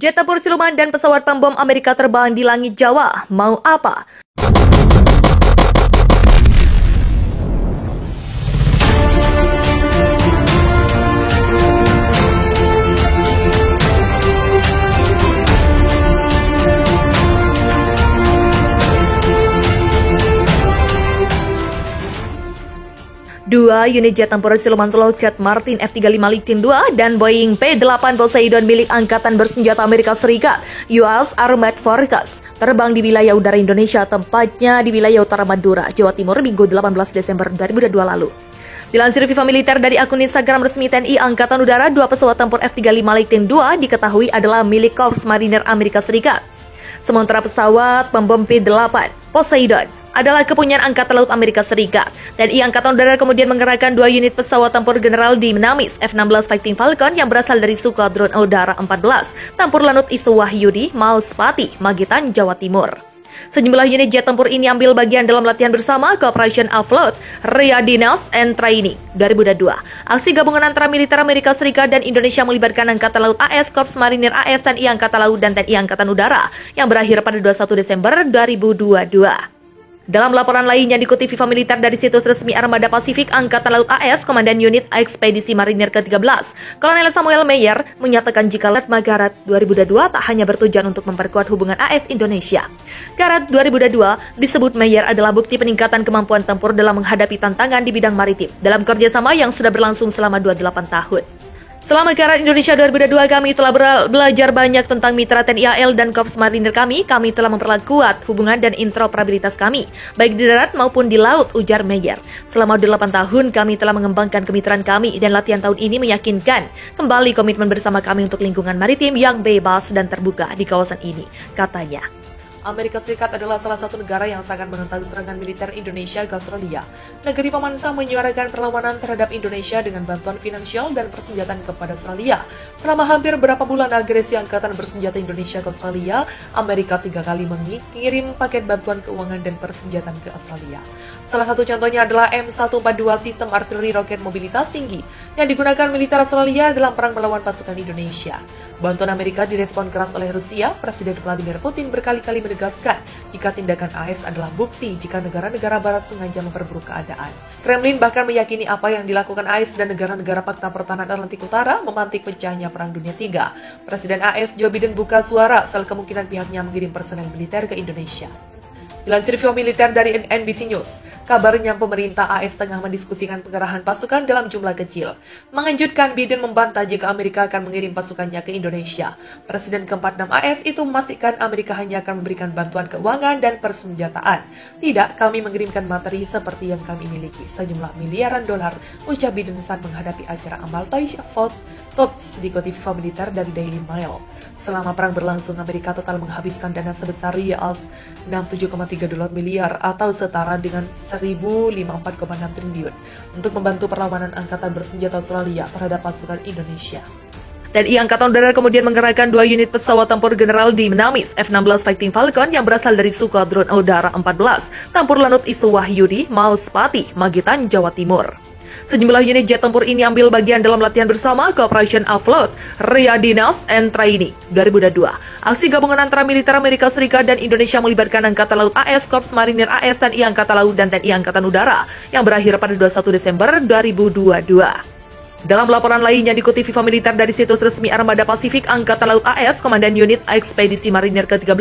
Jet tempur siluman dan pesawat pembom Amerika terbang di langit Jawa. Mau apa? Dua unit jet tempur siluman Lockheed Martin F-35 Lightning II dan Boeing P-8 Poseidon milik Angkatan Bersenjata Amerika Serikat US Armored Forces terbang di wilayah udara Indonesia, tempatnya di wilayah utara Madura, Jawa Timur, Minggu 18 Desember 2022 lalu. Dilansir Viva Militer dari akun Instagram resmi TNI Angkatan Udara, dua pesawat tempur F-35 Lightning II diketahui adalah milik Korps Marinir Amerika Serikat. Sementara pesawat pembom P-8 Poseidon adalah kepunyaan Angkatan Laut Amerika Serikat. TNI Angkatan Udara kemudian mengerahkan dua unit pesawat tempur General Dinamis F-16 Fighting Falcon yang berasal dari Skuadron Udara 14, Tempur Lanut Isu Wahyudi, Mauspati, Magetan, Jawa Timur. Sejumlah unit jet tempur ini ambil bagian dalam latihan bersama Cooperation Afloat Readiness and Training 2022. Aksi gabungan antara militer Amerika Serikat dan Indonesia melibatkan Angkatan Laut AS, Korps Marinir AS, TNI Angkatan Laut, dan TNI Angkatan Udara yang berakhir pada 21 Desember 2022. Dalam laporan lain yang diikuti Viva Militer dari situs resmi Armada Pasifik Angkatan Laut AS, Komandan Unit Ekspedisi Marinir ke-13, Kolonel Samuel Meyer, menyatakan jika Latma Garat 2022 tak hanya bertujuan untuk memperkuat hubungan AS Indonesia. Garat 2022 disebut Meyer adalah bukti peningkatan kemampuan tempur dalam menghadapi tantangan di bidang maritim dalam kerjasama yang sudah berlangsung selama 28 tahun. Selama Garat Indonesia 2022, kami telah belajar banyak tentang mitra TNI AL dan Korps Marinir kami telah memperkuat hubungan dan interoperabilitas kami, baik di darat maupun di laut, ujar Meyer. Selama 8 tahun, kami telah mengembangkan kemitraan kami dan latihan tahun ini meyakinkan kembali komitmen bersama kami untuk lingkungan maritim yang bebas dan terbuka di kawasan ini, katanya. Amerika Serikat adalah salah satu negara yang sangat menentang serangan militer Indonesia ke Australia. Negeri pemansa menyuarakan perlawanan terhadap Indonesia dengan bantuan finansial dan persenjataan kepada Australia. Selama hampir beberapa bulan agresi Angkatan Bersenjata Indonesia ke Australia, Amerika 3 kali mengirim paket bantuan keuangan dan persenjataan ke Australia. Salah satu contohnya adalah M142 sistem artileri roket mobilitas tinggi yang digunakan militer Australia dalam perang melawan pasukan Indonesia. Bantuan Amerika direspon keras oleh Rusia. Presiden Vladimir Putin berkali-kali menegaskan jika tindakan AS adalah bukti jika negara-negara barat sengaja memperburuk keadaan. Kremlin bahkan meyakini apa yang dilakukan AS dan negara-negara Fakta Pertahanan Atlantik Utara memantik pecahnya Perang Dunia III. Presiden AS Joe Biden buka suara soal kemungkinan pihaknya mengirim personel militer ke Indonesia. Dilansir Viva Militer dari NBC News, kabarnya pemerintah AS tengah mendiskusikan pengerahan pasukan dalam jumlah kecil. Mengejutkan, Biden membantah jika Amerika akan mengirim pasukannya ke Indonesia. Presiden ke-46 AS itu memastikan Amerika hanya akan memberikan bantuan keuangan dan persenjataan. Tidak, kami mengirimkan materi seperti yang kami miliki, sejumlah miliaran dolar, ucap Biden saat menghadapi acara amal Tots dikutip Viva Militer dari Daily Mail. Selama perang berlangsung, Amerika total menghabiskan dana sebesar $67,3 miliar atau setara dengan 1.054,6 triliun untuk membantu perlawanan Angkatan Bersenjata Australia terhadap pasukan Indonesia. TNI Angkatan Udara kemudian mengerahkan dua unit pesawat tempur General Dinamis F-16 Fighting Falcon yang berasal dari Skuadron Udara 14, Tempur Lanut Isu Wahyudi, Mauspati, Magetan, Jawa Timur. Sejumlah unit jet tempur ini ambil bagian dalam latihan bersama Cooperation Afloat Readiness and Training 2022. Aksi gabungan antara militer Amerika Serikat dan Indonesia melibatkan Angkatan Laut AS, Korps Marinir AS, TNI Angkatan Laut, dan TNI Angkatan Udara yang berakhir pada 21 Desember 2022. Dalam laporan lain yang diikuti Viva Militer dari situs resmi Armada Pasifik Angkatan Laut AS, Komandan Unit Ekspedisi Marinir ke-13,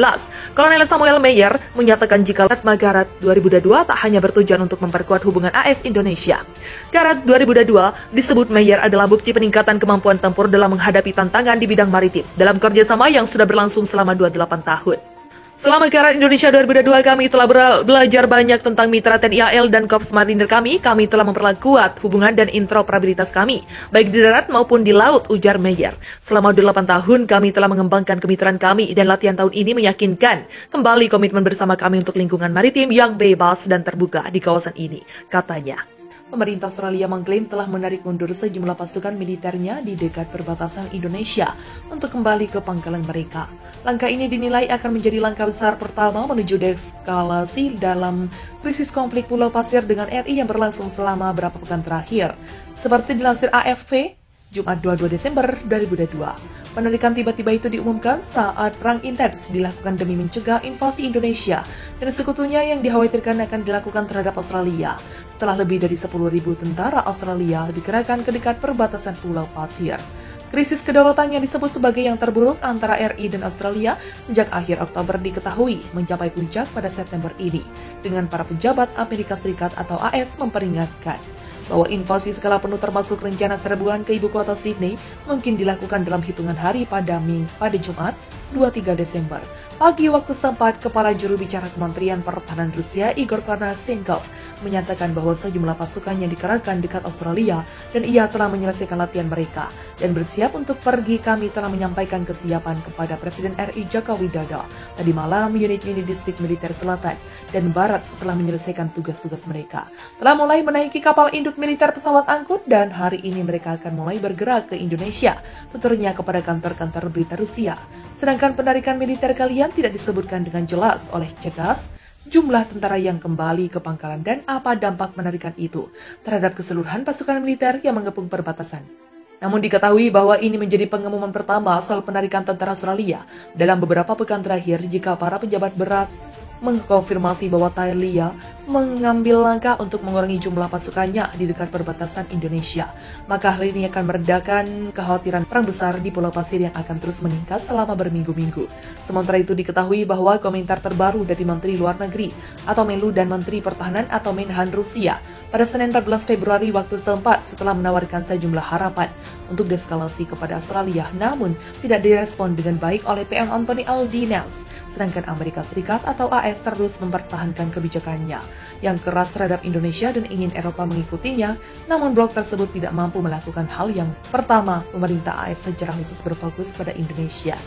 Kolonel Samuel Meyer, menyatakan jika Latma Garat 2022 tak hanya bertujuan untuk memperkuat hubungan AS Indonesia. Garat 2022 disebut Meyer adalah bukti peningkatan kemampuan tempur dalam menghadapi tantangan di bidang maritim dalam kerjasama yang sudah berlangsung selama 28 tahun. Selama Garat Indonesia 2022, kami telah belajar banyak tentang mitra TNI AL dan Korps Marinir kami telah memperkuat hubungan dan interoperabilitas kami, baik di darat maupun di laut, ujar Meyer. Selama 8 tahun, kami telah mengembangkan kemitraan kami dan latihan tahun ini meyakinkan kembali komitmen bersama kami untuk lingkungan maritim yang bebas dan terbuka di kawasan ini, katanya. Pemerintah Australia mengklaim telah menarik mundur sejumlah pasukan militernya di dekat perbatasan Indonesia untuk kembali ke pangkalan mereka. Langkah ini dinilai akan menjadi langkah besar pertama menuju deeskalasi dalam krisis konflik Pulau Pasir dengan RI yang berlangsung selama beberapa pekan terakhir. Seperti dilansir AFP, Jumat 22 Desember 2022. Penarikan tiba-tiba itu diumumkan saat perang intens dilakukan demi mencegah invasi Indonesia dan sekutunya yang dikhawatirkan akan dilakukan terhadap Australia setelah lebih dari 10.000 tentara Australia dikerahkan ke dekat perbatasan Pulau Pasir. Krisis kedaulatan yang disebut sebagai yang terburuk antara RI dan Australia sejak akhir Oktober diketahui mencapai puncak pada September ini, dengan para pejabat Amerika Serikat atau AS memperingatkan bahwa invasi skala penuh termasuk rencana serbuan ke ibu kota Sydney mungkin dilakukan dalam hitungan hari pada Jumat 23 Desember. Pagi waktu setempat, Kepala Juru Bicara Kementerian Pertahanan Rusia Igor Konashenkov menyatakan bahwa sejumlah pasukan yang dikerahkan dekat Australia dan ia telah menyelesaikan latihan mereka dan bersiap untuk pergi. Kami telah menyampaikan kesiapan kepada Presiden RI Joko Widodo tadi malam. Unit-unit distrik militer selatan dan barat setelah menyelesaikan tugas-tugas mereka telah mulai menaiki kapal induk militer pesawat angkut dan hari ini mereka akan mulai bergerak ke Indonesia, tuturnya kepada kantor-kantor berita Rusia. Sedangkan penarikan militer kalian tidak disebutkan dengan jelas oleh Cedas jumlah tentara yang kembali ke pangkalan dan apa dampak penarikan itu terhadap keseluruhan pasukan militer yang mengepung perbatasan. Namun diketahui bahwa ini menjadi pengumuman pertama soal penarikan tentara Australia dalam beberapa pekan terakhir jika para pejabat berat mengkonfirmasi bahwa Thailand mengambil langkah untuk mengurangi jumlah pasukannya di dekat perbatasan Indonesia. Maka hal ini akan meredakan kekhawatiran perang besar di Pulau Pasir yang akan terus meningkat selama berminggu-minggu. Sementara itu diketahui bahwa komentar terbaru dari Menteri Luar Negeri atau Menlu dan Menteri Pertahanan atau Menhan Rusia pada Senin 14 Februari waktu setempat setelah menawarkan sejumlah harapan untuk deeskalasi kepada Australia, namun tidak direspon dengan baik oleh PM Anthony Albanese. Sedangkan Amerika Serikat atau AS terus mempertahankan kebijakannya yang keras terhadap Indonesia dan ingin Eropa mengikutinya, namun blok tersebut tidak mampu melakukan hal yang pertama. Pemerintah AS secara khusus berfokus pada Indonesia.